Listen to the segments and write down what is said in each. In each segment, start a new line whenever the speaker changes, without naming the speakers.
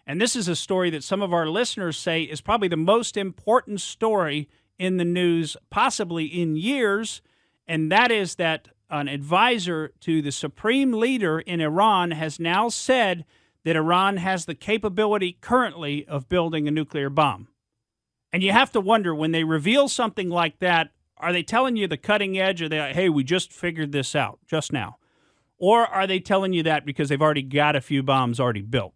And this is a story that some of our listeners say is probably the most important story in the news, possibly in years, and that is that an advisor to the supreme leader in Iran has now said that Iran has the capability currently of building a nuclear bomb. And you have to wonder, when they reveal something like that, are they telling you the cutting edge? Or they like, hey, we just figured this out just now? Or are they telling you that because they've already got a few bombs already built?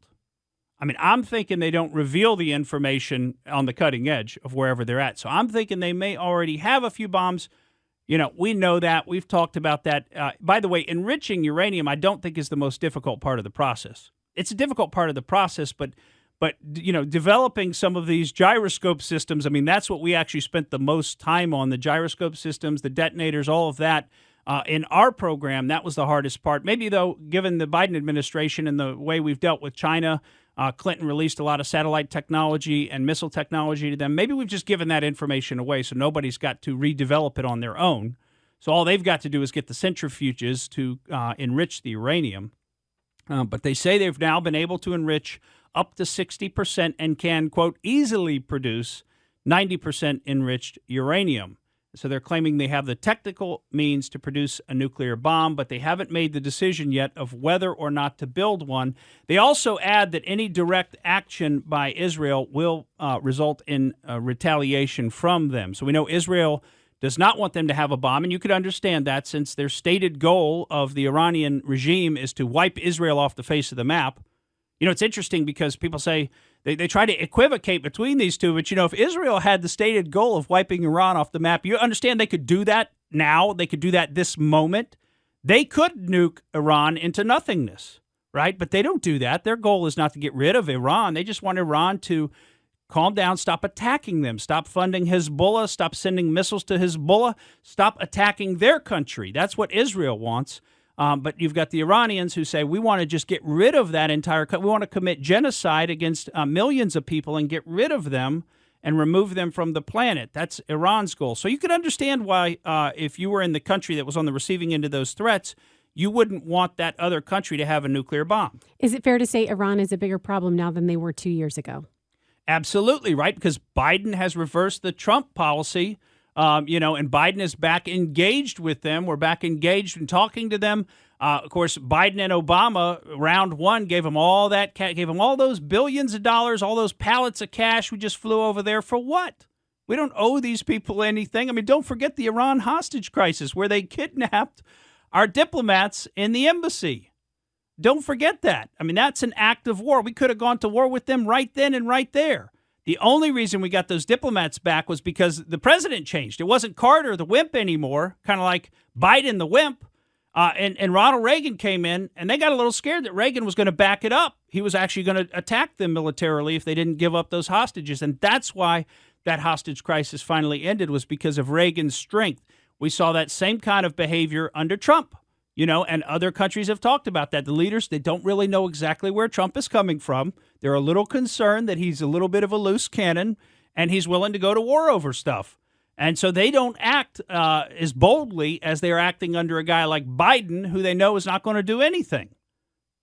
I mean, I'm thinking they don't reveal the information on the cutting edge of wherever they're at. So I'm thinking they may already have a few bombs. You know, we know that. We've talked about that. By the way, enriching uranium, I don't think is the most difficult part of the process. It's a difficult part of the process, but you know, developing some of these gyroscope systems, I mean, that's what we actually spent the most time on, the gyroscope systems, the detonators, all of that. In our program, that was the hardest part. Maybe, though, given the Biden administration and the way we've dealt with China, Clinton released a lot of satellite technology and missile technology to them. Maybe we've just given that information away, so nobody's got to redevelop it on their own. So all they've got to do is get the centrifuges to enrich the uranium. But they say they've now been able to enrich up to 60% and can, quote, easily produce 90% enriched uranium. So they're claiming they have the technical means to produce a nuclear bomb, but they haven't made the decision yet of whether or not to build one. They also add that any direct action by Israel will result in retaliation from them. So we know Israel does not want them to have a bomb, and you could understand that since their stated goal of the Iranian regime is to wipe Israel off the face of the map. You know, it's interesting because people say they try to equivocate between these two, but, you know, if Israel had the stated goal of wiping Iran off the map, you understand they could do that now. They could do that this moment. They could nuke Iran into nothingness, right? But they don't do that. Their goal is not to get rid of Iran. They just want Iran to calm down, stop attacking them, stop funding Hezbollah, stop sending missiles to Hezbollah, stop attacking their country. That's what Israel wants. But you've got the Iranians who say, we want to just get rid of that entire country. We want to commit genocide against millions of people and get rid of them and remove them from the planet. That's Iran's goal. So you could understand why, if you were in the country that was on the receiving end of those threats, you wouldn't want that other country to have a nuclear bomb.
Is it fair to say Iran is a bigger problem now than they were 2 years ago?
Absolutely, right? Because Biden has reversed the Trump policy. And Biden is back engaged with them. We're back engaged in talking to them. Of course, Biden and Obama, round one, gave them all those billions of dollars, all those pallets of cash we just flew over there for what? We don't owe these people anything. I mean, don't forget the Iran hostage crisis where they kidnapped our diplomats in the embassy. Don't forget that. I mean, that's an act of war. We could have gone to war with them right then and right there. The only reason we got those diplomats back was because the president changed. It wasn't Carter the wimp anymore, kind of like Biden the wimp. And Ronald Reagan came in, and they got a little scared that Reagan was going to back it up. He was actually going to attack them militarily if they didn't give up those hostages. And that's why that hostage crisis finally ended, was because of Reagan's strength. We saw that same kind of behavior under Trump, and other countries have talked about that. The leaders, they don't really know exactly where Trump is coming from. They're a little concerned that he's a little bit of a loose cannon and he's willing to go to war over stuff. And so they don't act as boldly as they're acting under a guy like Biden, who they know is not going to do anything.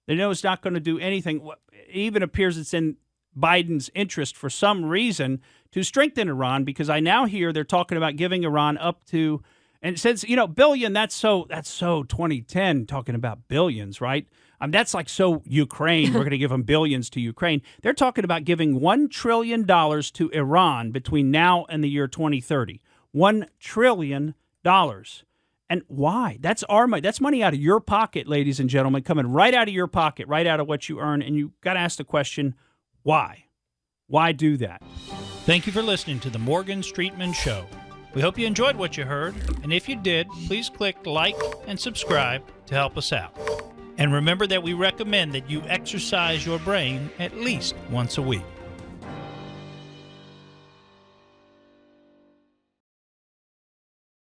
They know it's not going to do anything. It even appears it's in Biden's interest for some reason to strengthen Iran, because I now hear they're talking about giving Iran up to, and it says, billion, that's so 2010, talking about billions, right? That's like so Ukraine. We're going to give them billions to Ukraine. They're talking about giving $1 trillion to Iran between now and the year 2030. $1 trillion. And why? That's our money. That's money out of your pocket, ladies and gentlemen, coming right out of your pocket, right out of what you earn. And you got to ask the question, why? Why do that? Thank you for listening to the Morgan Streetman Show. We hope you enjoyed what you heard, and if you did, please click like and subscribe to help us out. And remember that we recommend that you exercise your brain at least once a week.